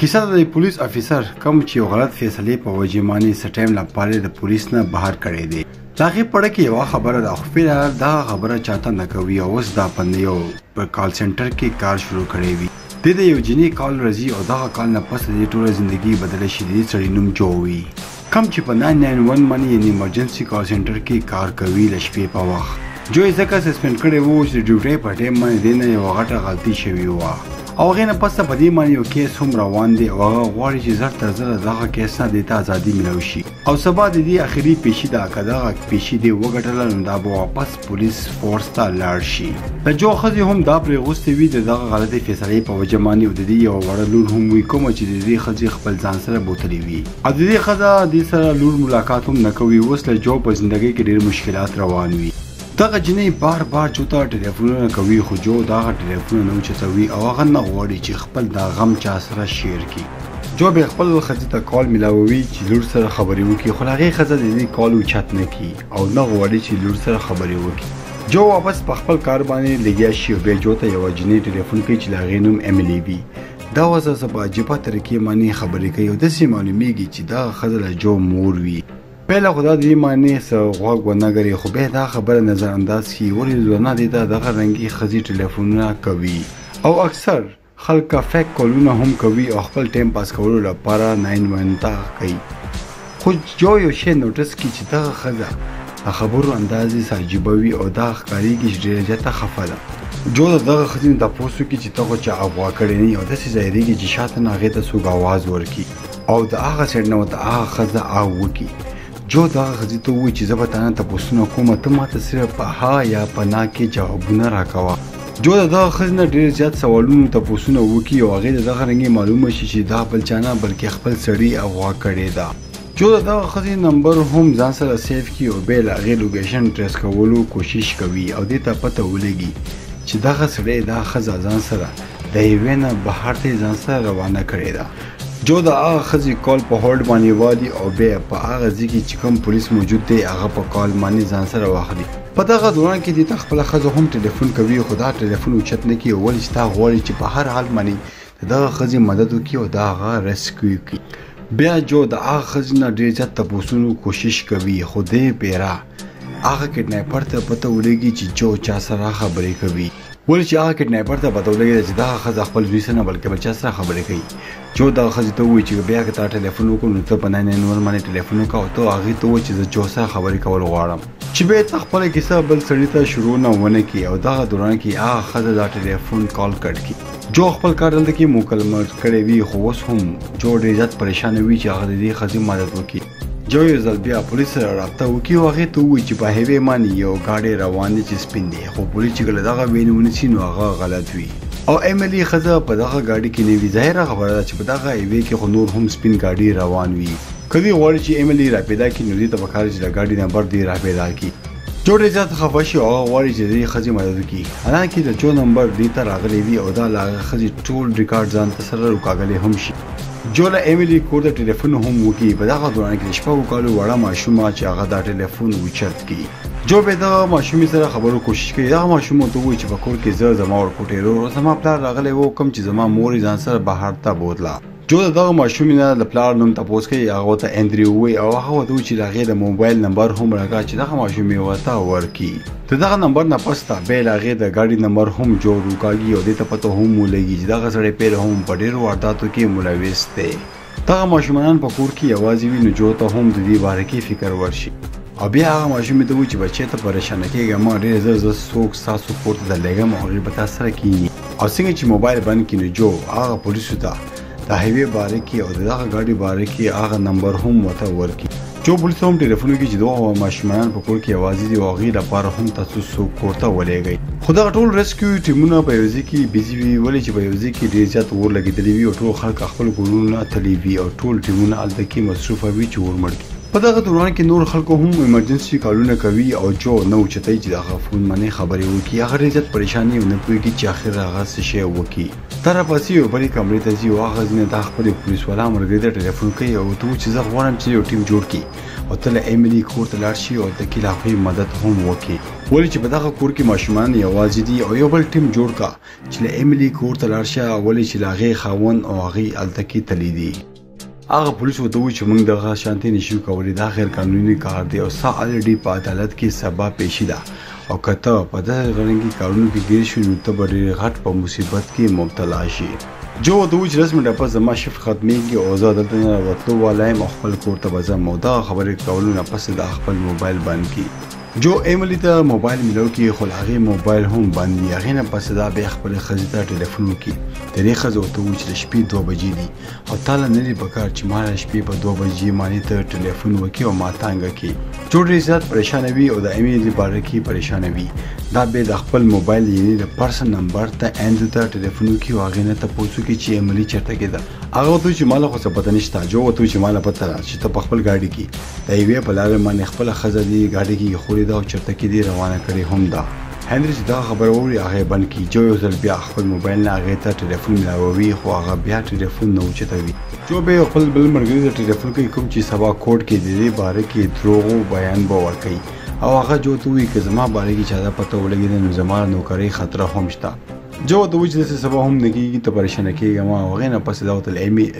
کیسه د پولیس افیسر کوم چې غلط فیصلې په وجې باندې سټیم لپاره د پولیس نه بهر کړی دی دا غي پړه کې یو خبره ده خو فعلا دا خبره چاته نه کوي او اوس دا پندیو په کال سنټر کې کار شروع کړی وي د دې یو جنی کال راځي او دا کال نه پس د ټول ژوندۍ بدل شي د سړی نوم جووي کم چې په 991 باندې یعنی ایمرجنسي کال سنټر کې کار کوي لشپې په وخت جو یې ځکه سسپند کړی وو چې ډیوټي په ټیم باندې نه یو غټه غلطي شوې وه او غینه پس په دې باندې یو کیس هم روان دی او هغه غواړي چې زر تر زر دغه کیس نه د ازادي ملو شي او سبا د دې اخري پیشي دا کداغه پیشي دی وګټل نو دا به واپس پولیس فورس ته لاړ شي د جو خزي هم دا پرې غوستي وي دغه غلطي فیصله په وجه باندې د دې یو وړ لور هم وي کوم چې د دې خزي خپل ځان سره بوتلی وي او د دې خزه د سره لور ملاقات هم نکوي اوس له جو په ژوندۍ کې ډېر مشکلات روان وي دغه جنې بار بار چوتا ټلیفونونه کوي خو جو دغه ټلیفونونه نه چتوي او هغه نه غواړي چې خپل دا غم چا سره شیر کړي جو به خپل خځې ته کال ملاوي چې لور سره خبرې وکړي خو هغه خځه د دې کال اوچت نه کړي او نه غواړي چې لور سره خبرې وکړي جو واپس په خپل کار باندې لګیا شي او به جو ته یو جنې ټلیفون کوي چې لاغې نوم امیلی وي دا وځه سبا جپا طریقې باندې خبرې کوي او د سیمه معلومیږي چې دا خځه جو مور وي پهلا خدا دې معنی سو غوږ ونګري خو به دا خبره نظر انداز کی ولې زونه دې دا دغه رنگي خزي ټلیفونونه کوي او اکثر خلک فیک کولونه هم کوي او خپل ټیم پاس کولو لپاره 911 تا کوي خو جو یو شی نوټس کی چې دا خزه خبرو اندازې ساجيبوي او دا ښکاریږي چې ډېر جته خفله جو دغه خزین د پوسو کی چې تاسو چا افوا کړی نه او د سې ظاهري چې شاته نه غته سوګ आवाज ورکی او د هغه سړ نو د هغه خزه وکی جو دا غزي ته وی چې زبتانه تاسو کومه ته ماته صرف په ها یا پنا کې جوابونه راکوا جو دا خزنه ډیر زیات سوالونه تاسو وکي او هغه دغه رنګي معلومه شي چې دا بل چانه بلکې خپل سړی اغوا کړي دا جو دا خزي نمبر هم ځان سره سیف کی او به هغه لوکیشن ټریس کولو کوشش کوي او دې ته پته ولګي چې دغه سړی دا خزه ځان سره د یوینه بهر ته ځان سره روانه کړي دا جو دا هغه خزي کال په هولډ باندې وادي او به په هغه ځکه چې کوم پولیس موجود دی هغه په کال باندې ځان سره واخلي په دغه دوران کې د خپل خزه هم ټلیفون کوي خدا ټلیفون اوچت نه کی اول چې تا غواړي چې په هر حال باندې دغه خزي مدد وکړي او دا هغه ریسکیو کړي بیا جو دا هغه خزي نه ډیر ځات تاسو کوشش کوي خو دې پیرا هغه کډنیپر ته پته ولګي چې جو چا سره خبرې کوي ول چې هغه کډنیپر ته پته ولګي چې دا خزه خپل ځوی سره بلکې بل چا سره خبرې کوي جو دا خزه ته وی چې بیا که تا ټلیفون وکړو نو ته په 991 باندې ټلیفون وکاو ته هغه ته و چې جو سره خبرې کول غواړم چې به خپل کیسه بل سړی ته شروع نه ونه کی او دا دوران کې هغه خزه دا ټلیفون کال کړ کی جو خپل کار دلته کې مکمل کړی وی خو اوس هم جو ډیر زیات پریشان وی چې هغه دې خزه مدد وکړي جو یې ځل بیا پولیس سره رابطه وکړي او هغه ته وی چې په هیوی باندې یو گاډي روان دي چې سپین دي خو پولیس چې ګل دغه وینونه چې نو هغه غلط وی او امیلی خزه په دغه گاډي کې نیوی ظاهره خبره ده چې په دغه هیوی کې خو نور هم سپین گاډي روان وی کدی غواړي چې امیلی را پیدا کړي نو دې ته وکړي چې د گاډي نمبر دی را پیدا کړي جو ډېر زیات خفه شي او غواړي چې دې خزه مدد وکړي حالانکه د جو نمبر دې ته راغلی وی او دا لاغه خزه ټول ریکارډ ځان ته سره وکاغلي هم شي جو له امیلی کور د ټلیفون هم وکي په دغه دوران کې شپږ کالو وړه ماشومه چې هغه د ټلیفون وچت کی جو به دا ماشومې سره خبرو کوشش کوي دا ماشوم ته وایي چې په کور کې زما ور کوټې زما پلار راغلی وو کوم چې زما مور ځان سره بهر ته بوتلا جو دغه ماشوم نه د پلار نوم تاسو کوي هغه ته اندریو وی او هغه ته چې لاغه د موبایل نمبر هم راکا چې دغه ماشوم ورته ورکی دغه نمبر نه پستا به لاغه د گاډي نمبر هم جوړ وکاږي او د ته پته هم ولګي چې دغه سره پیر هم په ډیرو وارداتو کې ملوث دی دغه ماشومان په کور کې आवाज وی نو جو ته هم د دې باره کې فکر ورشي او بیا هغه ماشوم ته وایي چې بچی ته پریشان کېږي ما ډېر زر سوک ساسو پورته د لګم او غیبت سره کینی او څنګه چې موبایل بند کینو جو هغه پولیسو ته د هایوی باره کې او دغه گاډي باره کې هغه نمبر هم وته ورکی جو پولیس هم ټلیفون کې چې دوه ماشومان په کور کې आवाज دي او غیر لپاره هم تاسو کوړه ولېږي خو دا ټول ریسکیو ټیمونه په یوځي کې بيزي وی ولې چې په یوځي کې ډیر زیات ور لګیدلی وي او ټول خلک خپل ګورونه تلی وي او ټول ټیمونه الته کې مصروف وي چې ورمړ په دغه دوران کې نور خلکو هم ایمرجنسي کالونه کوي او جو نو چتای چې د غفون باندې خبرې وکي هغه ډیر زیات پریشانی ونه پوهیږي چې اخر هغه څه شی وکي تر پاسې یو بلې کمرې ته ځي او هغه ځنه د خپل پولیس والا مرګ د ټلیفون کوي او ته چې زه غواړم چې یو ټیم جوړ کړي او ته له ایمیلی کور ته لاړ شي او د کې له هغوی مدد هم وکړي ولې چې په دغه کور کې ماشومان یوازې دي او یو بل ټیم جوړ کا چې له ایمیلی کور ته لاړ شه ولې چې له هغې خاوند او هغې هلته کې تللی دي هغه پولیس ورته وویل چې موږ دغه شانتي نشو کولی دا غیر قانوني کار دی او ستا الریډي په عدالت کې سبا پیشي ده او که ته په دغه غړنګي کارونو کې ګیر شوې نو ته به ډېر غټ په مصیبت کې مبتلا شي جو ورته وویل چې 10 منټه پس زما شفت ختمېږي او زه دلته نه راوتلو والا یم او خپل کور ته به ځم او دغه خبرې کولو نه پس د خپل موبایل بند کړي جو ایمیلی ته موبایل ملو کې خو هغې موبایل هم بند وي هغې نه پس دا بیا خپلې ښځې ته ټلیفون وکړي د دې ښځه ورته وویل چې د شپې 2 بجې دي او تا له نه دي پکار چې ما له شپې په 2 بجې مانې ته ټلیفون وکړي او ما تانګه کړي جو ډېر زیات پریشانه وي او د ایمیلی باره کې پریشانه وي دا بیا د خپل موبایل یعنې د پرسن نمبر ته اندرو ته ټلیفون وکړي او هغې نه تپوس وکړي چې ایمیلی چېرته کې ده هغه ورته وویل چې ما له خو څه پته نشته جو ورته وویل چې ما له پته ده چې ته په خپل ګاډي کې د یوې په لارې باندې خپله ښځه دي ګاډي کې ایښولې ده او چېرته کې دي روانه کړې هم ده هنري چې دا خبره واوري هغه بند کړي جو یو ځل بیا خپل موبایل نه هغې ته ټلیفون میلاووي خو هغه بیا ټلیفون نه اوچتوي جو بیا خپل بل ملګري ته ټلیفون کوي کوم چې سبا کوټ کې د دې باره کې دروغو بیان به ورکوي او هغه جو ته وایي که زما باره کې چا ته پته ولګېده نو زما نوکرۍ خطره هم شته جو ته وایي چې داسې سبا هم نه کېږي ته پریشانه کېږه ما او هغې نه پس دا ورته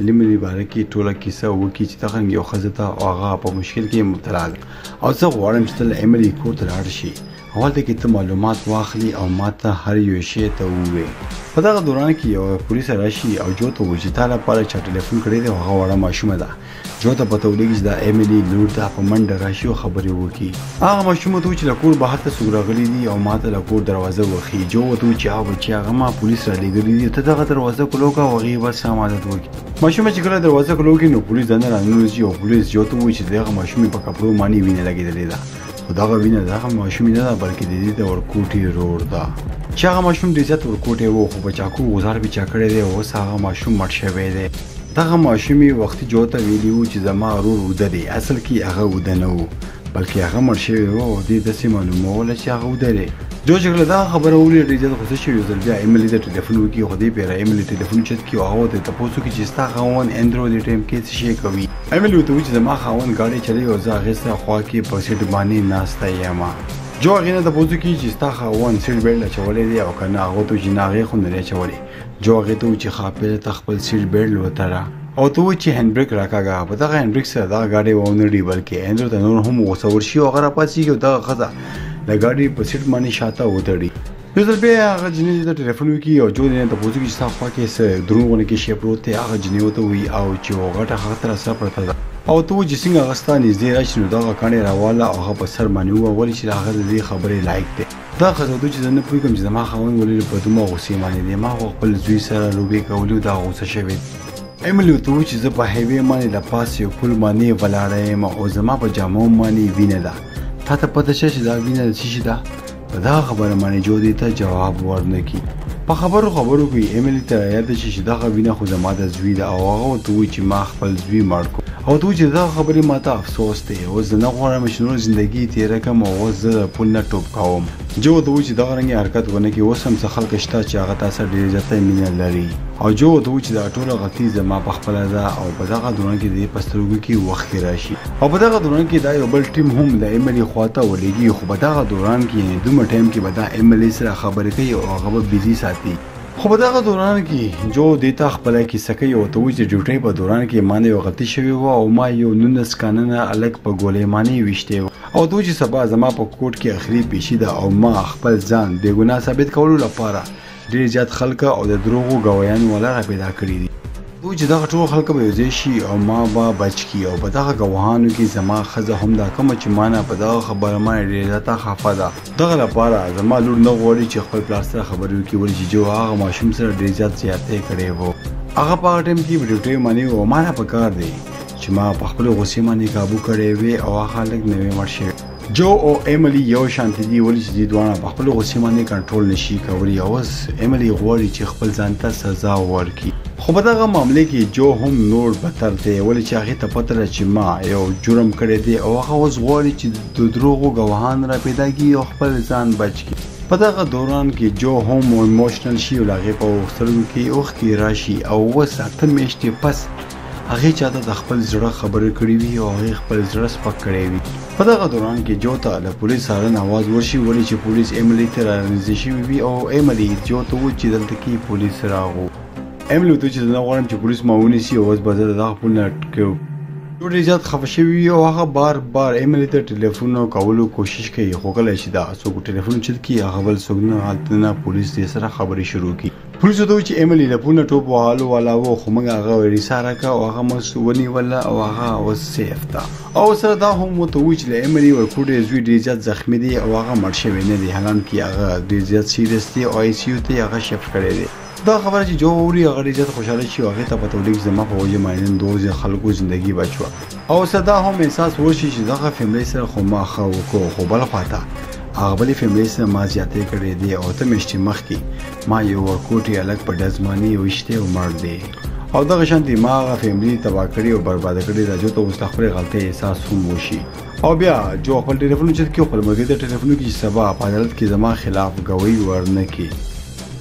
ایمیلی باره کې ټوله کیسه وکړي چې دغه یو ښځه ته او هغه په مشکل کې مبتلا ده او زه غواړم چې ته له ایمیلی کور ته لاړ شي او هلته کې ته معلومات واخلي او ما ته هر یو شی ته ووایې په دغه دوران کې یو پولیس راشي او جو ته وایي چې تا لپاره چا ټلیفون کړی دی او هغه وړه ماشومه ده جو ته پته ولګي چې دا ایمیلی لور ده په منډه راشي او خبرې وکړي هغه ماشوم ته وایي چې له کور بهر ته څوک راغلي دي او ما ته له کور دروازه وښیي جو ورته وایي چې بچي هغه ما پولیس رالیږلي دي ته دغه دروازه کلو کړه او هغې بس مدد وکړي ماشومه چې کله دروازه کلو کړي نو پولیس دننه راننوځي او پولیس جو ته وایي چې دغه ماشومې په کپړو باندې وینه لګېدلې ده خو دغه وینه دغه ماشومې نه ده بلکې د دې د ورکوټي رور ده چې هغه ماشوم ډېر زیات ورکوټی و خو په چاقو غوزار به چا کړی دی اوس هغه ماشوم مړ شوی دی دغه ماشوم یې وختي جو ته ویلي و چې زما ورور وده دی اصل کې هغه وده نه و بلکې هغه مړ شوی و او دې داسې معلوموله چې هغه وده دی جو چې کله دغه خبره واوري ډېر زیات غوسه شوي یو ځل بیا ایمیلی ته ټلیفون وکړي خو دې پیره ایمیلی ټلیفون چت کړي او هغه ورته تپوس وکړي چې ستا خاوند اندرو دې ټایم کې څه شی کوي ایمیلی ورته وایي چې زما خاوند ګاډی چلوي او زه هغې سره خوا کې په سیټ باندې ناسته یم جو هغې نه تپوس وکړي چې ستا خاوند سیټ بیلټ اچولی دی او که نه هغه ورته وایي چې نه هغې خو نه دی اچولی جو هغې ته وایي چې ښاپېره ته خپل سیټ بیلټ وتړه او ته وایي چې هینډ بریک راکاږه په دغه هینډ بریک سره دغه ګاډی ونه ډي بلکې اندرو ته نور هم غوسه ورشي او هغه راپاڅېږي او دغه ښځه د ګاډي په سیټ باندې شاته وتړي یو ځل بیا هغه جینۍ ته ټلیفون وکړي او جو دې نه تپوس وکړي چې ستا خوا کې څه دروند غوندې کې شی پروت دی هغه جینۍ ورته وایي او چې یوه غټه هغه ته راسره پرته ده او ته وایي چې څنګه هغه ستا نږدې راشي نو دغه کاڼې راواله او هغه په سر باندې ووهه ولې چې هغه د دې خبرې لایق دی دا ښځه ورته چې زه نه پوهېږم چې زما خاوند ولې په دومره غوسې باندې دی ما خو خپل زوی سره لوبې کولې او دا غوسه شوی ایمیلی ورته وایي چې زه په هایوې باندې د پاس یو پل باندې ولاړه یم او زما په جامو باندې وینه ده تا ته پته شته چې دا وینه د څه شي ده په دغه خبره باندې جو دې ته جواب ورنه کړي په خبرو کې ایمیلی ته یاد شي چې دغه وینه خو زما د زوی ده او هغه ورته وایي چې ما خپل زوی مړ کړو او ته وایي چې دغه خبرې ما ته افسوس دی اوس زه نه غواړم چې نور زندګي تېره کړم او اوس زه د پل نه ټوپ کوم جو ورته وایي چې دغه رنګې حرکت ونه کړي اوس هم څه خلک شته چې هغه تا سره ډېره زیاته مینه لري او جو ورته وایي چې دا ټوله غلطي زما په خپله ده او په دغه دوران کې د دې په سترګو کې وخت راشي او په دغه دوران کې دا یو بل ټیم هم د ایمیلی خواته ولېږي خو په دغه دوران کې یعنې دومره ټایم کې به دا ایمیلی سره خبرې کوي او هغه به بیزي ساتي خو په دغه دوران کې جو دې ته خپله کیسه کوي او ورته وایي چې ډیوټۍ په دوران کې ما نه یو غلطي شوې وه او ما یو 19 کانونه هلک په ګولیمانې ویشتې وه او ورته وایي چې سبا زما په کوټ کې اخري پیشي ده او ما خپل ځان بېګناه ثابت کولو لپاره ډېر زیات خلک او د دروغو ګواهیان والا را پیدا کړي دي دوی چې دغه ټول خلک به یوځای شي او ما به بچ کړي او په دغه ګواهانو کې زما ښځه هم دا کومه چې ما نه په دغه خبره باندې ډېره زیاته خفه ده دغه لپاره زما لور نه غواړي چې خپل پلار سره خبرې وکړي ولې چې جو هغه ماشوم سره ډېر زیات زیاتې کړی و هغه په هغه ټایم کې په ډیوټۍ باندې و ما نه پکار دی چې ما په خپلو غوسې باندې کابو کړی وې او هغه هلک نه وې مړ شوی جو او ایمیلی یو شانتي دي ولې چې دوی دواړه په خپلو غوسې باندې کنټرول نشي کولی او اوس ایمیلی غواړي چې خپل ځان ته سزا ورکړي خو په دغه معاملې کې جو هم نور بدتر دی ولې چې هغې ته پته ده چې ما یو جرم کړی دی او هغه اوس غواړي چې د دروغو ګواهان را پیدا کړي او خپل ځان بچ کړي په دغه دوران کې جو هم ایموشنل شي او د هغې په سترګو کې اوښکې راشي او اوس 8 میاشتې پس هغه چاته د خپل زړه خبرې کړې وي او هغه خپل زړه سپک کړی وي. په دغه دوران کې جو ته له پولیس سره आवाज ورشي ولې چې پولیس ایملی ته رانږدې شوي وي او ایملی جو ته و چې دلته کې پولیس راغو. ایملی ته چې نه غواړم چې پولیس ما ونیسي او اوس به زه دغه پول نه اټکوم. جو ډېر زیات خفه شوي او هغه بار ایملی ته ټلیفون کولو کوشش کوي خو کله چې دا څوک ټلیفون چت کړي هغه بل څوک نه هلته نه پولیس دې سره خبرې شروع کړي. پولیسو ته چې ایملی له پول نه ټوپ وهلو والا و خو موږ هغه ریسا راکړه او هغه مو ونیوله او هغه اوس سیف ده. او سره دا هم ورته ووایي چې له ایملی ورکوټ زوی ډېر زیات زخمي دی او هغه مړ شوی نه دی حالانکې هغه ډېر زیات سیریس دی او آی سی یو ته هغه شفټ کړی دی. دا خبره چې جو اوري هغه ډېر زیات خوشحاله شي او هغې ته پته ولګي چې زما په وجه باندې نور زیات خلکو زندګي بچوه او سره دا هم احساس وشي چې دغه فیملی سره خو ما ښه وکړو خو بله خواته هغه بلې فیملی سره ما زیاتې کړې دي او ته میاشتې مخکې ما یو ورکوټي هلک په ډزماني ویشتی او مړ دی او دغه شانتې ما هغه فیملی تباه کړي او برباده کړي ده. جو ته اوس د خپلې غلطۍ احساس هم وشي او بیا جو خپل ټلیفون اوچت کړي او خپل ملګري ته ټلیفون وکړي چې سبا په عدالت کې زما خلاف ګواهي ورنه کړي.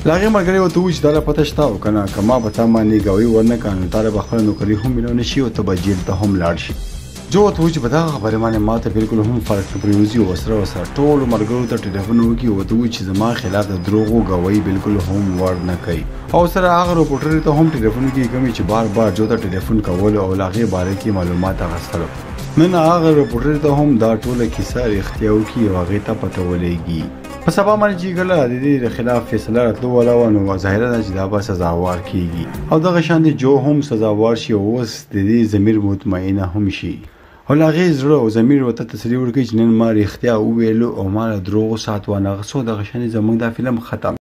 له هغې ملګري ورته ووایي چې دا له پته شته او که نه که ما به تا باندې ګواهي ورنه کړه نو تا له به خپله نوکري هم میلاو نه شي او ته به جیل ته هم لاړ شي. جو ورته ووایي چې په دغه خبرې باندې ما ته بالکل هم فرق نه پرېوځي او ورسره ټولو ملګرو ته ټلیفون وکړي او ورته ووایي چې زما خلاف د دروغو ګواهي بالکل هم ورنه کوي او سره هغه رپورټرې ته هم ټلیفون وکړي کومې چې بار جو ته ټلیفون کولو او له هغې باره کې معلومات اخیستلو. نن هغه رپورټرې ته هم دا ټوله کیسه رښتیا وکړي او هغې ته پته ولګي. په سبا باندې چې کله د دې خلاف فیصله راتلو والا وه نو ظاهره ده چې دا به سزاوار کیږي او دغه شانتې جو هم سزاوار شي او اوس د دې ضمیر مطمئنه هم شي او له هغې زړه او ضمیر ورته تسلي ورکوي چې نن ما رښتیا وویلو او ما له دروغو ساعت وانه اخیستو. دغه شانتې زموږ دا فلم ختم.